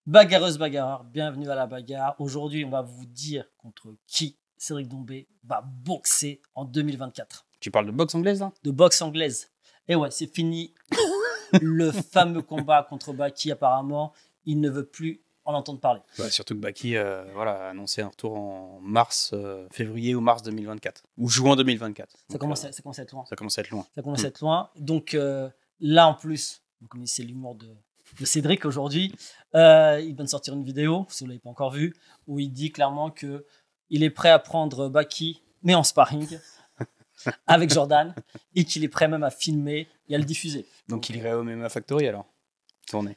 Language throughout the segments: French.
Bagarreuse, bagarreur, bienvenue à la bagarre. Aujourd'hui, on va vous dire contre qui Cédric Doumbé va boxer en 2024. Tu parles de boxe anglaise là? De boxe anglaise. Et ouais, c'est fini. Le fameux combat contre Baki, apparemment, il ne veut plus en entendre parler. Bah, surtout que Baki a annoncé un retour en février ou mars 2024. Ou juin 2024. Ça commence à être loin. Ça commence à être loin. Ça commence à être loin. Donc là, en plus, vous connaissez l'humour de Cédric aujourd'hui. Il vient de sortir une vidéo, si vous ne l'avez pas encore vue, où il dit clairement qu'il est prêt à prendre Baki, mais en sparring, avec Jordan, et qu'il est prêt même à filmer et à le diffuser. Donc il irait au MMA Factory alors? Tourner.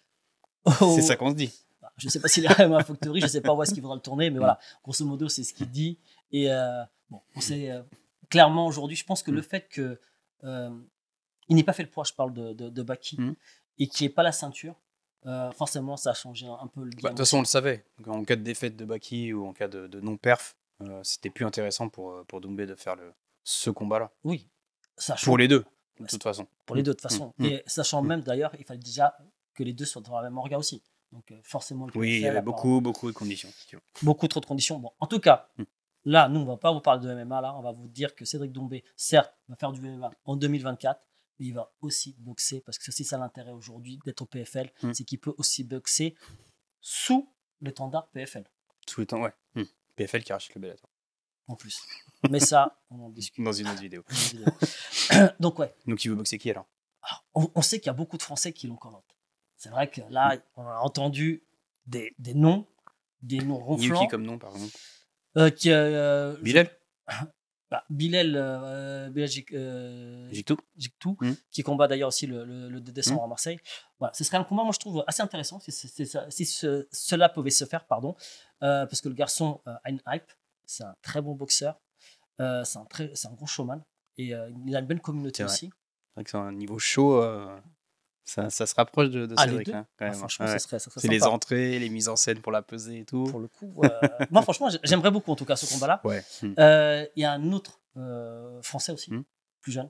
Oh, c'est ça qu'on se dit. Je ne sais pas s'il irait à Factory, je ne sais pas où est-ce qu'il voudra le tourner, mais voilà, grosso modo, c'est ce qu'il dit. Et bon, on sait clairement aujourd'hui, je pense que le fait que il n'ait pas fait le poids, je parle de Baki, et qu'il n'ait pas la ceinture, forcément, ça a changé un peu le game. De toute façon, on le savait. En cas de défaite de Baki ou en cas de non-perf, c'était plus intéressant pour Doumbé de faire ce combat-là. Oui. Pour les deux, de toute façon. Pour les deux, de toute façon. Et sachant même, d'ailleurs, il fallait déjà que les deux soient dans la même orga aussi. Donc, forcément, oui, il y avait beaucoup de conditions. Beaucoup trop de conditions. Bon, en tout cas, là, nous, on ne va pas vous parler de MMA. Là, on va vous dire que Cédric Doumbé, certes, va faire du MMA en 2024, mais il va aussi boxer, parce que c'est aussi ça l'intérêt aujourd'hui d'être au PFL, c'est qu'il peut aussi boxer sous l'étendard PFL. Sous l'étendard, ouais. PFL qui rachète le Bellator. En plus. Mais ça, on en discute. Dans une autre vidéo. Donc, ouais. Donc, il veut boxer qui alors? On sait qu'il y a beaucoup de Français qui l'ont connoté. C'est vrai que là, on a entendu des noms ronflants. Qui comme nom, par exemple? Bilal? Bilal Jictou, qui combat d'ailleurs aussi le 2 décembre à Marseille. Voilà, ce serait un combat, moi je trouve, assez intéressant si cela pouvait se faire, parce que le garçon a une hype, c'est un très bon boxeur, c'est un gros showman, et il a une bonne communauté aussi. C'est vrai que c'est un niveau chaud. Ça se rapproche de Cédric. Hein, quand même. Franchement, ça serait c'est les entrées, les mises en scène pour la pesée et tout. Pour le coup, moi, franchement, j'aimerais beaucoup, en tout cas, ce combat-là. Ouais. Il y a un autre Français aussi, plus jeune,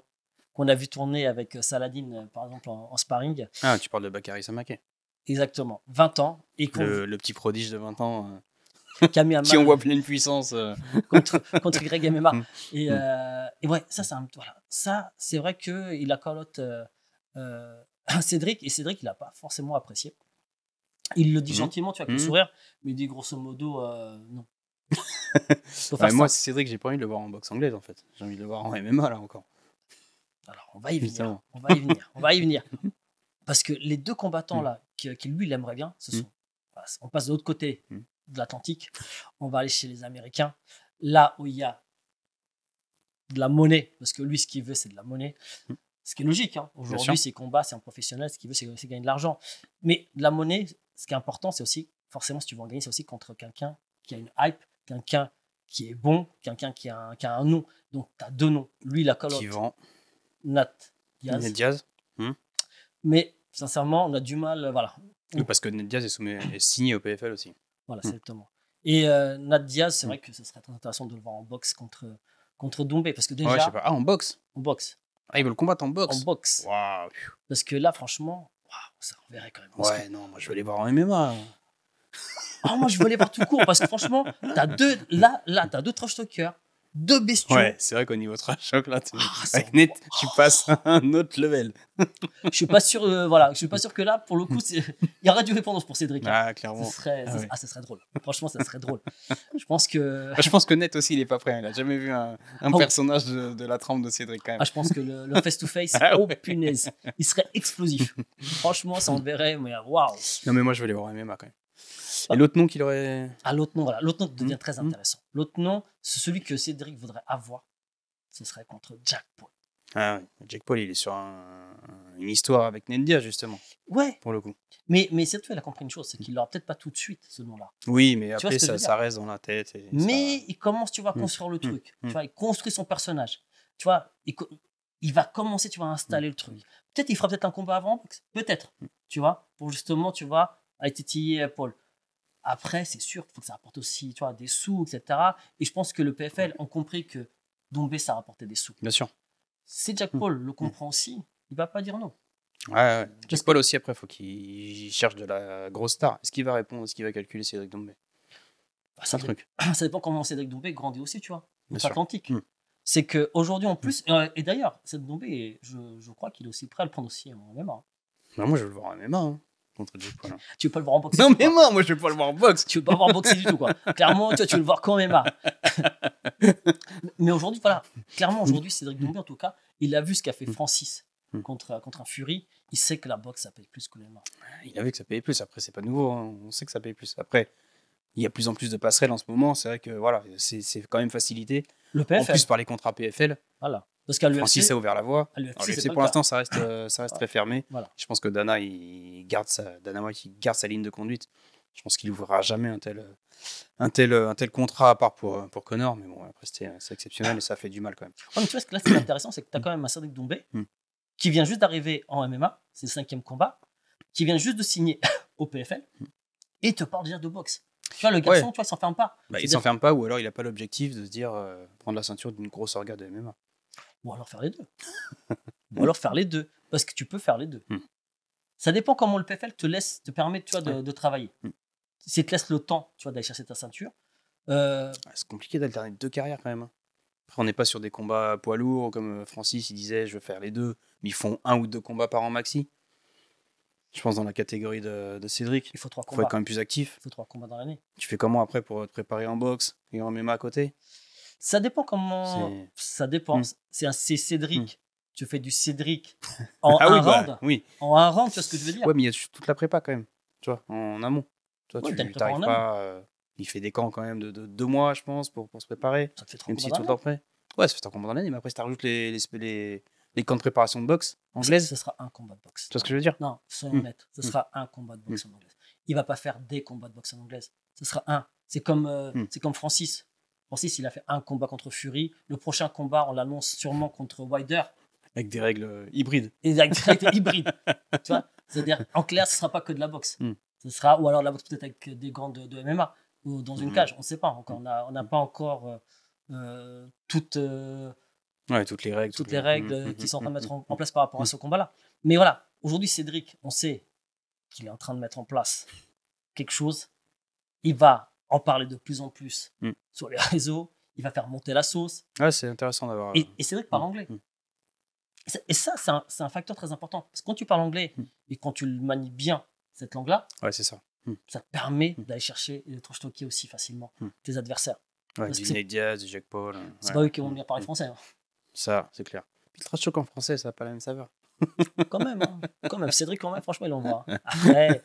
qu'on a vu tourner avec Saladin, par exemple, en sparring. Ah, tu parles de Bakary Samaké. Exactement, 20 ans. Et le petit prodige de 20 ans qui on voit pleine puissance. contre Greg MMA. Et ouais, ça, c'est vrai qu'il a calotte Cédric, et Cédric, il n'a pas forcément apprécié. Il le dit gentiment, tu vois, avec le sourire, mais il dit grosso modo non. Moi, c'est Cédric, j'ai pas envie de le voir en boxe anglaise en fait. J'ai envie de le voir en MMA là encore. Alors, on va y venir. On va y venir. Parce que les deux combattants là, qui lui, il aimerait bien, ce sont. On passe de l'autre côté de l'Atlantique. On va aller chez les Américains. Là où il y a de la monnaie, parce que lui, ce qu'il veut, c'est de la monnaie. Ce qui est logique. Hein. Aujourd'hui, ses combats, c'est un professionnel. Ce qu'il veut, c'est gagner de l'argent. Mais de la monnaie, ce qui est important, c'est aussi, forcément, si tu veux en gagner, c'est aussi contre quelqu'un qui a une hype, quelqu'un qui est bon, quelqu'un qui a un nom. Donc, tu as deux noms. Lui, la colotte. Qui vend Nat Diaz. Mais, sincèrement, on a du mal. Voilà. Oui, parce que Nat Diaz est signé au PFL aussi. Voilà, exactement. Et Nat Diaz, c'est vrai que ce serait très intéressant de le voir en boxe contre Doumbé. Parce que déjà. Ouais, je sais pas. Ah, en boxe? En boxe. Ah, ils veulent combattre en boxe? En boxe. Waouh. Parce que là, franchement, ça reverrait quand même. Ouais, non, moi je veux les voir en MMA. Moi je veux les voir tout court, parce que franchement, t'as t'as deux trash talkers, deux bestiaux. Ouais, c'est vrai qu'au niveau trash talk, là, avec Net, tu passes à un autre level. Je suis pas sûr, je suis pas sûr que là, pour le coup, il y aura du répondance pour Cédric. Ah, clairement. Ça serait drôle. Franchement, ça serait drôle. Je pense que Net aussi, il est pas prêt. Il a jamais vu un personnage de la trempe de Cédric quand même. Je pense que le face-to-face, oh punaise, il serait explosif. Franchement, ça on verrait, mais waouh. Non, mais moi, je veux les voir en MMA quand même. Et l'autre nom qu'il aurait... L'autre nom devient très intéressant. L'autre nom, c'est celui que Cédric voudrait avoir. Ce serait contre Jack Paul. Ah oui, Jack Paul, il est sur une histoire avec Nendia, justement. Ouais. Pour le coup. Mais surtout, il a compris une chose, c'est qu'il l'aura peut-être pas tout de suite, ce nom-là. Oui, mais après, ça reste dans la tête. Mais il commence, tu vois, à construire le truc. Tu vois, il construit son personnage. Tu vois, il va commencer, tu vois, à installer le truc. Peut-être il fera peut-être un combat avant, peut-être, tu vois, pour justement, tu vois, aller titiller Paul. Après, c'est sûr qu'il faut que ça rapporte aussi, tu vois, des sous, etc. Et je pense que le PFL a compris que Doumbé, ça rapportait des sous. Bien sûr. Si Jack Paul le comprend aussi, il va pas dire non. Ouais. Jake Paul aussi, après, faut qu'il cherche de la grosse star. Est-ce qu'il va répondre? Est-ce qu'il va calculer Cédric Doumbé? C'est un truc. Ça dépend comment Cédric Doumbé grandit aussi, tu vois. Atlantique. C'est qu'aujourd'hui, en plus, et d'ailleurs, Cédric Doumbé, je crois qu'il est aussi prêt à le prendre aussi en MMA. Bah, moi, je veux le voir en MMA. Hein. Contre Jake Paul. Tu veux pas le voir en boxe? Non, mais moi je veux pas le voir en boxe. Tu veux pas le voir en boxe du tout, quoi. Clairement, tu veux le voir qu'en MMA. Mais aujourd'hui, voilà. Clairement, aujourd'hui, Cédric Doumbé, en tout cas, il a vu ce qu'a fait Francis contre un Fury. Il sait que la boxe, ça paye plus que le MMA. Il a vu que ça payait plus. Après, c'est pas nouveau. Hein. On sait que ça paye plus. Après, il y a de plus en plus de passerelles en ce moment. C'est vrai que voilà, c'est quand même facilité. Le PFL. En plus, par les contrats PFL. Voilà. Parce qu'à l'UFC, Francis a ouvert la voie. À l'UFC, pour l'instant, ça reste très fermé. Voilà. Je pense que Dana White, il garde sa ligne de conduite. Je pense qu'il n'ouvrira jamais un tel contrat à part pour Conor. Mais bon, après, c'est exceptionnel et ça fait du mal quand même. Ouais, mais tu vois, ce que là, ce qui est intéressant, c'est que tu as quand même un Cédric Doumbé qui vient juste d'arriver en MMA, c'est le 5e combat, qui vient juste de signer au PFL et te parle déjà de boxe. Tu vois, le garçon, tu vois, il s'enferme pas. Bah, il s'enferme pas, ou alors il n'a pas l'objectif de se dire prendre la ceinture d'une grosse orga de MMA. Ou alors faire les deux. Parce que tu peux faire les deux. Ça dépend comment le PFL te permet, tu vois, de travailler. Si te laisse le temps, tu vois, d'aller chercher ta ceinture. C'est compliqué d'alterner 2 carrières quand même. Hein. Après, on n'est pas sur des combats poids lourds comme Francis, il disait je veux faire les deux, mais ils font 1 ou 2 combats par an maxi. Je pense dans la catégorie de Cédric. Il faut 3 combats. Il faut être quand même plus actif. Il faut 3 combats dans l'année. Tu fais comment après pour te préparer en boxe et en MMA à côté? Ça dépend comment. Ça dépend. C'est Cédric. Tu fais du Cédric en un round. Oui. En un round, tu vois ce que je veux dire? Ouais, mais il y a toute la prépa quand même. Tu vois, en amont. Toi, tu n'arrives pas. Il fait des camps quand même de 2 mois, je pense, pour se préparer. Ça te fait 3 même si tout le temps prêt. Ouais, ça fait 3 combats dans l'année, mais après, si tu rajoutes les camps de préparation de boxe anglaise. Ce sera un combat de boxe. Tu vois ce que je veux dire? Non, soyons honnêtes. Ce sera un combat de boxe en anglaise. Il va pas faire des combats de boxe en anglaise. Ce sera un. C'est comme Francis. Francis, il a fait un combat contre Fury. Le prochain combat, on l'annonce sûrement contre Wilder. Avec des règles hybrides. Et avec des règles hybrides. Tu vois? C'est-à-dire, en clair, ce ne sera pas que de la boxe. Ce sera, ou alors de la boxe peut-être avec des gants de MMA ou dans une cage. On ne sait pas encore. On n'a pas encore toutes les règles qui sont en train de mettre en place par rapport à ce combat-là. Mais voilà, aujourd'hui, Cédric, on sait qu'il est en train de mettre en place quelque chose. Il va en parler de plus en plus sur les réseaux. Il va faire monter la sauce. Ouais, c'est intéressant d'avoir. Et Cédric parle anglais. Et ça, c'est un facteur très important. Parce que quand tu parles anglais et quand tu le manies bien, cette langue-là, c'est ça. Ça te permet d'aller chercher et de te stocker aussi facilement tes adversaires. Ouais, du Nate Diaz, du Jake Paul. C'est pas eux qui vont venir parler français. Hein. Ça, c'est clair. Le trash talk en français, ça n'a pas la même saveur. Quand même. Cédric, quand même, franchement, il envoie. Après,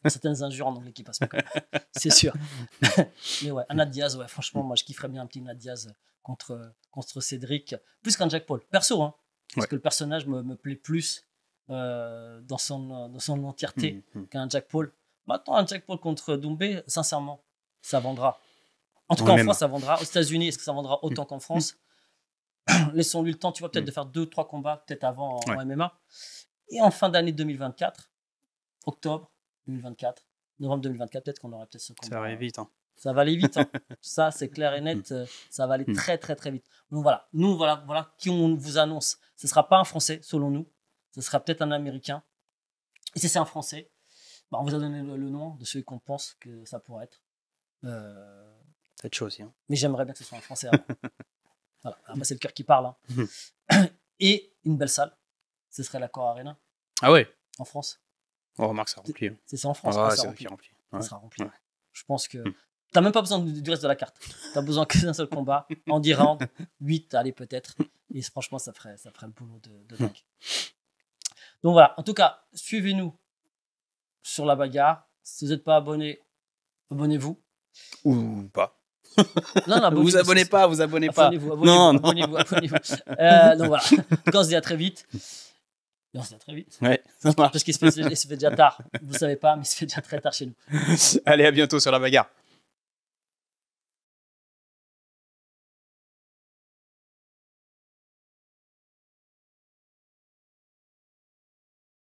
certaines injures en anglais qui passent pas quand même. C'est sûr. Mais ouais, un Nate Diaz, ouais, franchement, moi, je kifferais bien un petit Nate Diaz contre Cédric. Plus qu'un Jake Paul. Perso, hein. Parce que le personnage me plaît plus dans son entièreté qu'un Jake Paul. Maintenant, un Jake Paul contre Doumbé, sincèrement, ça vendra. En tout cas, en France, ça vendra. Aux États-Unis, est-ce que ça vendra autant qu'en France? Laissons-lui le temps, tu vois, peut-être de faire 2-3 combats, peut-être avant en MMA. Et en fin d'année 2024, octobre 2024, novembre 2024, peut-être qu'on aurait peut-être ce combat. Ça va aller vite. Hein. Ça va aller vite. Hein. Ça, c'est clair et net. Ça va aller très, très, très vite. Donc voilà, voilà qui on vous annonce. Ce ne sera pas un Français, selon nous. Ce sera peut-être un Américain. Et si c'est un Français, on vous a donné le nom de celui qu'on pense que ça pourrait être. Cette chose aussi. Hein. Mais j'aimerais bien que ce soit un Français avant. Voilà. Après, c'est le cœur qui parle. Hein. Et une belle salle. Ce serait l'Accor Arena. Ah ouais? En France. On remarque, ça remplit. C'est en France. Ah, c'est rempli. Ça sera rempli. Ouais. Je pense que t'as même pas besoin du reste de la carte. T'as besoin que d'un seul combat. En 10 rounds, 8, allez peut-être. Et franchement, ça ferait le boulot de dingue. Donc voilà. En tout cas, suivez-nous sur La Bagarre. Si vous n'êtes pas abonné, abonnez-vous. Ou pas. Non, vous abonnez pas. Abonnez-vous. Non. Donc voilà. On se dit à très vite. Et on se dit à très vite. Ouais, ça marche. Parce qu'il se fait déjà tard. Vous savez pas, mais il se fait déjà très tard chez nous. Allez, à bientôt sur La Bagarre.